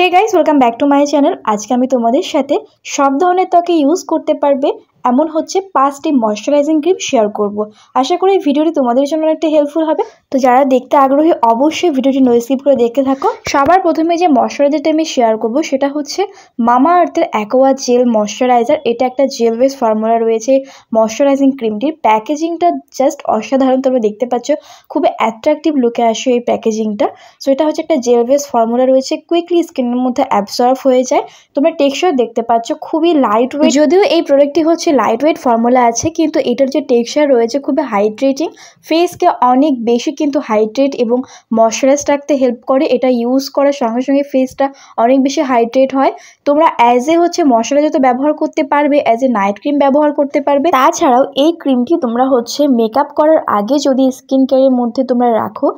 Hey guys, welcome back to my channel. আজকে আমি তোমাদের সাথে সব ধরনের ত্বকে ইউজ করতে পারবে এমন হচ্ছে 5টি ময়শ্চারাইজিং ক্রিম শেয়ার করব। আশা করি এই ভিডিওটি তোমাদের জন্য অনেকটা হেল্পফুল হবে। তো যারা দেখতে আগ্রহী অবশ্যই ভিডিওটি নো স্কিপ করে দেখতে থাকো। সবার প্রথমে যে ময়শ্চারাইজারটা আমি শেয়ার করব সেটা হচ্ছে মামা আর্থের অ্যাকোয়া জেল ময়শ্চারাইজার। এটা একটা জেল বেস ফর্মুলা রয়েছে ময়শ্চারাইজিং ক্রিমটির। প্যাকেজিংটা জাস্ট অসাধারণ, তোমরা দেখতে পাচ্ছ খুবই অ্যাট্রাকটিভ লুকে আসে এই প্যাকেজিংটা। সো এটা হচ্ছে একটা জেল বেস ফর্মুলা রয়েছে, কুইকলি স্কিনের মধ্যে অ্যাবসর্ব হয়ে যায়। তোমরা টেক্সচার দেখতে পাচ্ছ খুবই লাইট ওয়েট। যদিও এই প্রোডাক্টটি হচ্ছে লাইট ওয়েট ফর্মুলা আছে, কিন্তু এটার যে টেক্সচার রয়েছে খুবই হাইড্রেটিং, ফেসকে অনেক বেশি কিন্তু হাইড্রেট এবং ময়শ্চারাইজ রাখতে হেল্প করে। এটা ইউজ করার সঙ্গে সঙ্গে ফেসটা অনেক বেশি হাইড্রেট হয়। তোমরা অ্যাজ এ হচ্ছে ময়শ্চারাইজার তো ব্যবহার করতে পারবে, অ্যাজ এ নাইট ক্রিম ব্যবহার করতে পারবে। তাছাড়াও এই ক্রিমটি তোমরা হচ্ছে মেকআপ করার আগে যদি স্কিন কেয়ারের মধ্যে তোমরা রাখো,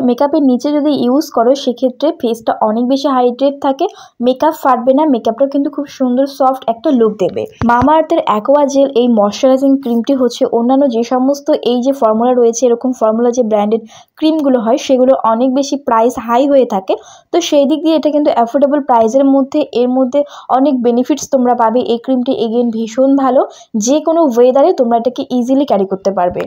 মেকআপের নিচে যদি ইউজ করো, সেক্ষেত্রে ফেসটা অনেক বেশি হাইড্রেট থাকে, মেকআপ ফাটবে না, মেকআপটা কিন্তু খুব সুন্দর সফট একটা লুক দেবে। মামা আর্থের অ্যাকোয়া জেল এই ময়শ্চারাইজিং ক্রিমটি হচ্ছে অন্যান্য যে সমস্ত এই যে ফর্মুলা রয়েছে, এরকম ফর্মুলা যে ব্র্যান্ডেড ক্রিমগুলো হয় সেগুলো অনেক বেশি প্রাইস হাই হয়ে থাকে। তো সেই দিক দিয়ে এটা কিন্তু অ্যাফোর্ডেবল প্রাইসের মধ্যে, এর মধ্যে অনেক বেনিফিটস তোমরা পাবে। এই ক্রিমটি এগেন ভীষণ ভালো, যে কোনো ওয়েদারে তোমরা এটাকে ইজিলি ক্যারি করতে পারবে।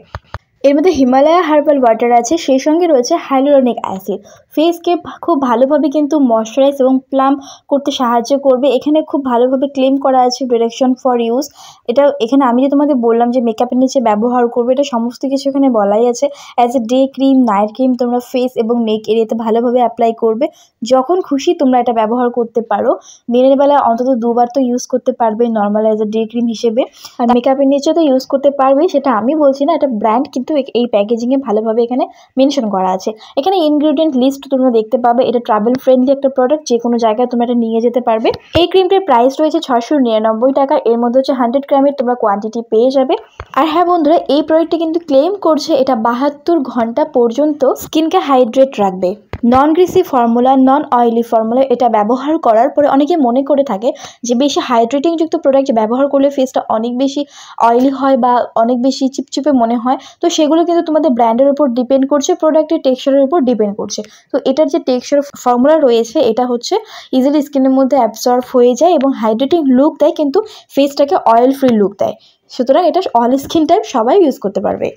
এর মধ্যে হিমালয়া হার্বাল ওয়াটার আছে, সেই সঙ্গে রয়েছে হাইলুরনিক অ্যাসিড। ফেসকে খুব ভালোভাবে কিন্তু ময়শ্চারাইজ এবং প্লাম করতে সাহায্য করবে। এখানে খুব ভালোভাবে ক্লেম করা আছে ডিরেকশন ফর ইউজ। এটা এখানে আমি যে তোমাদের বললাম যে মেকআপের নিচে ব্যবহার করবে, এটা সমস্ত কিছু এখানে বলাই আছে। As a day cream, night cream তোমরা ফেস এবং নেক এরিয়াতে ভালোভাবে অ্যাপ্লাই করবে। যখন খুশি তোমরা এটা ব্যবহার করতে পারো। দিনের বেলায় অন্তত 2বার তো ইউজ করতে পারবে normal as a day cream হিসেবে। আর মেকআপের নিচে তো ইউজ করতে পারবে, সেটা আমি বলছি না, এটা ব্র্যান্ড কিন্তু এই প্যাকেজিংয়ে ভালোভাবে এখানে মেনশন করা আছে। এখানে ইনগ্রেডিয়েন্ট লিস্ট তোমরা দেখতে পাবে। এটা ট্রাভেল ফ্রেন্ডলি একটা প্রোডাক্ট, যে কোনো জায়গায় তোমরা এটা নিয়ে যেতে পারবে। এই ক্রিমটির প্রাইস রয়েছে 699 টাকা। এর মধ্যে হচ্ছে 100 গ্রামের তোমরা কোয়ান্টিটি পেয়ে যাবে। আর হ্যাঁ বন্ধুরা, এই প্রোডাক্টটি কিন্তু ক্লেম করছে এটা 72 ঘন্টা পর্যন্ত স্কিনকে হাইড্রেট রাখবে। নন গ্রিসি ফর্মুলা, নন অয়েলি ফর্মুলা। এটা ব্যবহার করার পরে অনেকে মনে করে থাকে যে বেশি হাইড্রেটিং যুক্ত প্রোডাক্ট ব্যবহার করলে ফেসটা অনেক বেশি অয়েলি হয় বা অনেক বেশি চিপচিপে মনে হয়। তো সেগুলো কিন্তু তোমাদের ব্র্যান্ডের উপর ডিপেন্ড করছে, প্রোডাক্টের টেক্সচারের উপর ডিপেন্ড করছে। তো এটার যে টেক্সচার ফর্মুলা রয়েছে, এটা হচ্ছে ইজিলি স্কিনের মধ্যে অ্যাবসর্ব হয়ে যায় এবং হাইড্রেটিং লুক দেয়, কিন্তু ফেসটাকে অয়েল ফ্রি লুক দেয়। সুতরাং এটা অল স্কিন টাইপ সবাই ইউজ করতে পারবে।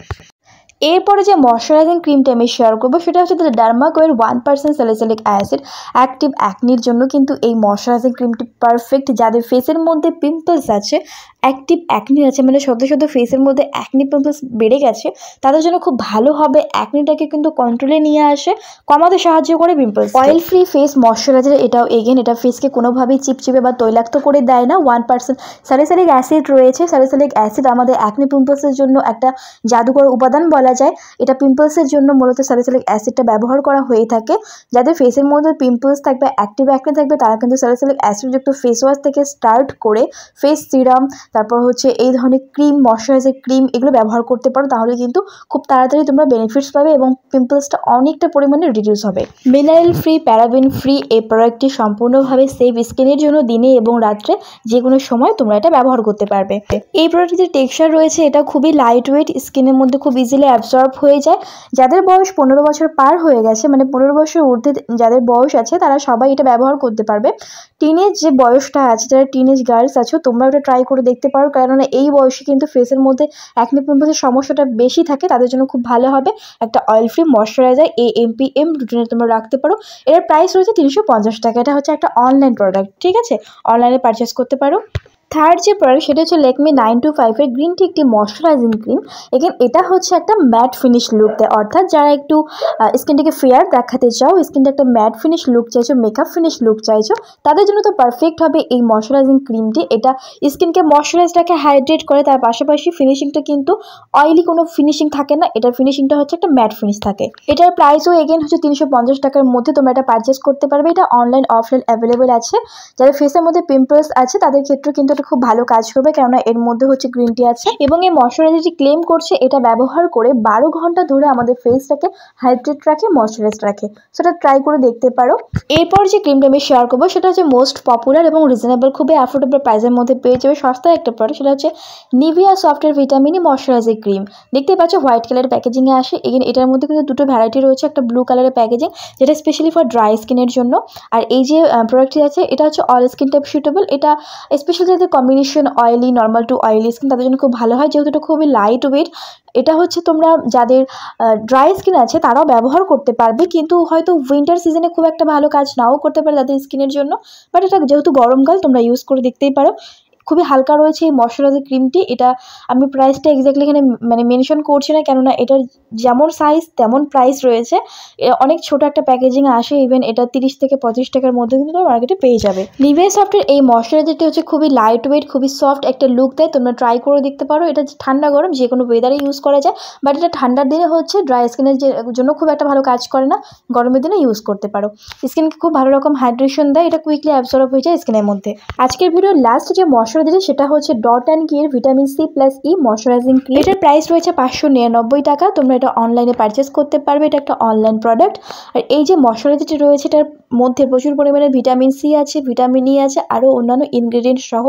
এরপরে যে ময়শ্চারাইজিং ক্রিমটা আমি শেয়ার করবো সেটা হচ্ছে ডার্মাকোয়ের 1% স্যালিসিলিক অ্যাসিড। অ্যাক্টিভ অ্যাকনির জন্য কিন্তু এই ময়শ্চারাইজিং ক্রিমটি পারফেক্ট। যাদের ফেসের মধ্যে পিম্পলস আছে, অ্যাক্টিভ অ্যাকনি আছে, মানে সদ্য ফেসের মধ্যে অ্যাকনি পিম্পলস বেড়ে গেছে, তাদের জন্য খুব ভালো হবে। অ্যাকনিটাকে কিন্তু কন্ট্রোলে নিয়ে আসে, কমাতে সাহায্য করে pimples. Oil free face moisturiser এটাও এগেন এটা ফেসকে কোনোভাবেই চিপচিপে বা তৈলাক্ত করে দেয় না। 1% স্যালিসিলিক অ্যাসিড রয়েছে। স্যালিসিলিক অ্যাসিড আমাদের অ্যাকনি পিম্পলসের জন্য একটা জাদুকর উপাদান বলা যায়। এটা পিম্পলসের জন্য মূলত স্যালিসিলিক অ্যাসিডটা ব্যবহার করা হয়ে থাকে। যাদের ফেসের মধ্যে পিম্পলস থাকবে, অ্যাক্টিভ অ্যাকনি থাকবে, তারা কিন্তু স্যালিসিলিক অ্যাসিডযুক্ত ফেস ওয়াশ থেকে স্টার্ট করে ফেস সিরাম, তারপর হচ্ছে এই ধরনের ক্রিম, ময়শ্চারাইজার ক্রিম, এগুলো ব্যবহার করতে পারো। তাহলে কিন্তু খুব তাড়াতাড়ি তোমরা বেনিফিটস পাবে এবং পিম্পলসটা অনেকটা পরিমাণে রিডিউস হবে। মিনারেল ফ্রি, প্যারাবেন ফ্রি এই প্রোডাক্টটি সম্পূর্ণভাবে সেফ স্কিনের জন্য। দিনে এবং রাত্রে যে কোনো সময় তোমরা এটা ব্যবহার করতে পারবে। এই প্রোডাক্টের যে টেক্সচার রয়েছে এটা খুবই লাইট ওয়েট, স্কিনের মধ্যে খুব ইজিলি অ্যাবসর্ব হয়ে যায়। যাদের বয়স 15 বছর পার হয়ে গেছে, মানে 15 বছর ঊর্ধ্বে যাদের বয়স আছে, তারা সবাই এটা ব্যবহার করতে পারবে। টিনেজ যে বয়সটা আছে, যারা টিনেজ গার্লস আছো, তোমরা ওটা ট্রাই করে দেখতে পারো, কেননা এই বয়সে কিন্তু ফেসের মধ্যে অ্যাকনি পিম্পলসের সমস্যাটা বেশি থাকে, তাদের জন্য খুব ভালো হবে। একটা অয়েল ফ্রি ময়শ্চারাইজার AMPM রুটিনে তোমরা রাখতে পারো। এর প্রাইস রয়েছে 350 টাকা। এটা হচ্ছে একটা অনলাইন প্রোডাক্ট, ঠিক আছে, অনলাইনে পারচেস করতে পারো। থার্ড যে প্রোডাক্ট সেটা হচ্ছে ল্যাকমি 925 এর গ্রিন টি একটি ময়শ্চারাইজিং ক্রিম। এখানে এটা হচ্ছে একটা ম্যাট ফিনিশ লুক দেয়, অর্থাৎ যারা একটু স্কিনটাকে ফেয়ার দেখাতে চাও, স্কিনটা একটা ম্যাট ফিনিশ লুক চাইছো, মেকআপ ফিনিশ লুক চাইছো, তাদের জন্য তো পারফেক্ট হবে এই ময়শ্চারাইজিং ক্রিমটি। এটা স্কিনকে ময়শ্চারাইজটাকে হাইড্রেট করে, তার পাশাপাশি ফিনিশিংটা কিন্তু অয়েলি কোনো ফিনিশিং থাকে না, এটার ফিনিশিংটা হচ্ছে একটা ম্যাট ফিনিশ থাকে। এটার প্রাইসও এগেন হচ্ছে 350 টাকার মধ্যে তোমরা এটা পারচেস করতে পারবে। এটা অনলাইন অফলাইন অ্যাভেলেবেল আছে। যাদের ফেসের মধ্যে পিম্পলস আছে তাদের ক্ষেত্রে কিন্তু ক্ষেত্রে খুব ভালো কাজ করবে, কেননা এর মধ্যে হচ্ছে গ্রিন টি আছে এবং এই ময়শ্চারাইজারটি ক্লেম করছে এটা ব্যবহার করে 12 ঘন্টা ধরে আমাদের ফেসটাকে হাইড্রেট রাখে, ময়শ্চারাইজ রাখে। সেটা ট্রাই করে দেখতে পারো। এরপর যে ক্রিমটা আমি শেয়ার করবো সেটা হচ্ছে মোস্ট পপুলার এবং রিজনেবল, খুবই অ্যাফোর্ডেবল প্রাইসের মধ্যে পেয়ে যাবে, সস্তার একটা প্রোডাক্ট। সেটা হচ্ছে নিভিয়া সফটের ভিটামিন ময়শ্চারাইজিং ক্রিম। দেখতে পাচ্ছ হোয়াইট কালারের প্যাকেজিংয়ে আসে। এগেন এটার মধ্যে কিন্তু দুটো ভ্যারাইটি রয়েছে, একটা ব্লু কালারের প্যাকেজিং যেটা স্পেশালি ফর ড্রাই স্কিনের জন্য, আর এই যে প্রোডাক্টটি আছে এটা হচ্ছে অল স্কিন টাইপ সুটেবল। এটা স্পেশালি যাদের combination oily, normal to oily skin তাদের জন্য খুব ভালো হয়, যেহেতু এটা খুবই লাইট ওয়েট। এটা হচ্ছে তোমরা যাদের ড্রাই স্কিন আছে তারাও ব্যবহার করতে পারবে, কিন্তু হয়তো উইন্টার সিজনে খুব একটা ভালো কাজ নাও করতে পারে তাদের স্কিনের জন্য, বাট এটা যেহেতু গরমকাল তোমরা ইউজ করে দেখতেই পারো। খুবই হালকা রয়েছে এই ময়শ্চারাইজার ক্রিমটি। এটা আমি প্রাইসটা এক্স্যাক্টলি এখানে মানে মেনশন করছি না, কেননা এটার যেমন সাইজ তেমন প্রাইস রয়েছে। অনেক ছোট একটা প্যাকেজিং আসে, ইভেন এটা 30 থেকে 35 টাকার মধ্যে কিন্তু তোমরা মার্কেটে পেয়ে যাবে। নিভিয়া সফটের এই ময়শ্চারাইজারটি হচ্ছে খুবই লাইট ওয়েট, খুবই সফট একটা লুক দেয়, তোমরা ট্রাই করে দেখতে পারো। এটা ঠান্ডা গরম যে কোনো ওয়েদারে ইউজ করা যায়, বাট এটা ঠান্ডার দিনে হচ্ছে ড্রাই স্কিনের জন্য খুব একটা ভালো কাজ করে না, গরমের দিনে ইউজ করতে পারো। স্কিনকে খুব ভালো রকম হাইড্রেশন দেয়, এটা কুইকলি অ্যাবসর্ব হয়ে যায় স্কিনের মধ্যে। আজকের ভিডিওর লাস্ট যে ময়শ্চারাইজার সেটা হচ্ছে ডট অ্যান্ড কির vitamin C plus E moisturising cream. এটার প্রাইস রয়েছে 599 টাকা। তোমরা এটা অনলাইনে পারচেস করতে পারবে, এটা একটা অনলাইন প্রোডাক্ট। আর এই যে ময়শ্চারাইজারটি রয়েছে এটার মধ্যে প্রচুর পরিমাণে ভিটামিন সি আছে, ভিটামিন ই আছে, আরও অন্যান্য ইনগ্রেডিয়েন্ট সহ।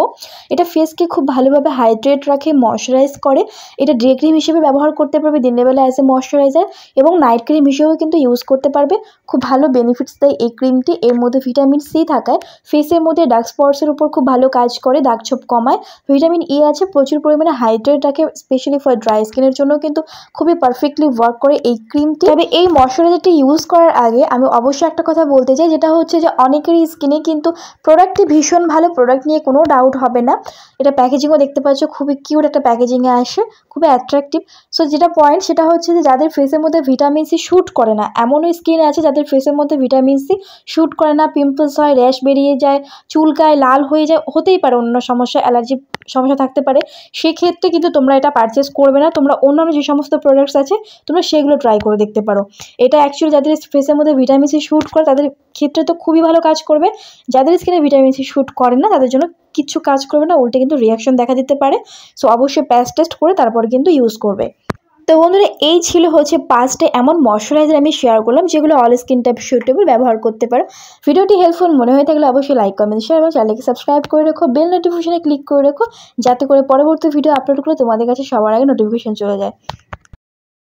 এটা ফেসকে খুব ভালোভাবে হাইড্রেট রাখে, ময়শ্চারাইজ করে। এটা ডে ক্রিম হিসেবে ব্যবহার করতে পারবে দিনের বেলা অ্যাজ এ ময়শ্চারাইজার, এবং নাইট ক্রিম হিসেবেও কিন্তু ইউজ করতে পারবে। খুব ভালো বেনিফিটস দেয় এই ক্রিমটি। এর মধ্যে ভিটামিন সি থাকায় ফেসের মধ্যে ডার্ক স্পটসের উপর খুব ভালো কাজ করে, দাগ ছোপ কমায়। ভিটামিন ই আছে, প্রচুর পরিমাণে হাইড্রেট রাখে, স্পেশালি ফর ড্রাই স্কিনের জন্য কিন্তু খুবই পারফেক্টলি ওয়ার্ক করে এই ক্রিমটি। তবে এই ময়শ্চারাইজারটি ইউজ করার আগে আমি অবশ্যই একটা কথা বলতে চাই, যেটা হচ্ছে যে অনেকেরই স্কিনে কিন্তু প্রোডাক্টটি ভীষণ ভালো, প্রোডাক্ট নিয়ে কোনো ডাউট হবে না। এটা প্যাকেজিংও দেখতে পাচ্ছ, খুবই কিউট একটা প্যাকেজিংয়ে আসে, খুবই অ্যাট্রাকটিভ। সো যেটা পয়েন্ট সেটা হচ্ছে যে যাদের ফেসের মধ্যে ভিটামিন সি শ্যুট করে না, এমনও স্কিন আছে যাদের ফেসের মধ্যে ভিটামিন সি শ্যুট করে না, পিম্পলস হয়, র্যাশ বেরিয়ে যায়, চুলকায়, লাল হয়ে যায়, হতেই পারে অন্য সমস্যা, অ্যালার্জি সমস্যা থাকতে পারে, সেক্ষেত্রে কিন্তু তোমরা এটা পারচেস করবে না। তোমরা অন্যান্য যে সমস্ত প্রোডাক্টস আছে তোমরা সেগুলো ট্রাই করে দেখতে পারো। এটা অ্যাকচুয়ালি যাদের ফেসের মধ্যে ভিটামিন সি শ্যুট করে তাদের ক্ষেত্রে তো খুবই ভালো কাজ করবে, যাদের স্কিনে ভিটামিন সি শ্যুট করে না তাদের জন্য কিচ্ছু কাজ করবে না, উল্টে কিন্তু রিয়াকশন দেখা দিতে পারে। সো অবশ্যই প্যাচ টেস্ট করে তারপরে কিন্তু ইউজ করবে। তো বন্ধুরা এই ছিল হচ্ছে 5টা এমন ময়শ্চারাইজার আমি শেয়ার করলাম যেগুলো অল স্কিন টাইপ সুটেবল, ব্যবহার করতে পারো। ভিডিওটি হেল্পফুল মনে হয়ে থাকলে অবশ্যই লাইক, কমেন্ট, শেয়ার এবং চ্যানেলকে সাবস্ক্রাইব করে রেখো, বেল নোটিফিকেশনে ক্লিক করে রেখো, যাতে করে পরবর্তী ভিডিও আপলোড করলে তোমাদের কাছে সবার আগে নোটিফিকেশন চলে যায়।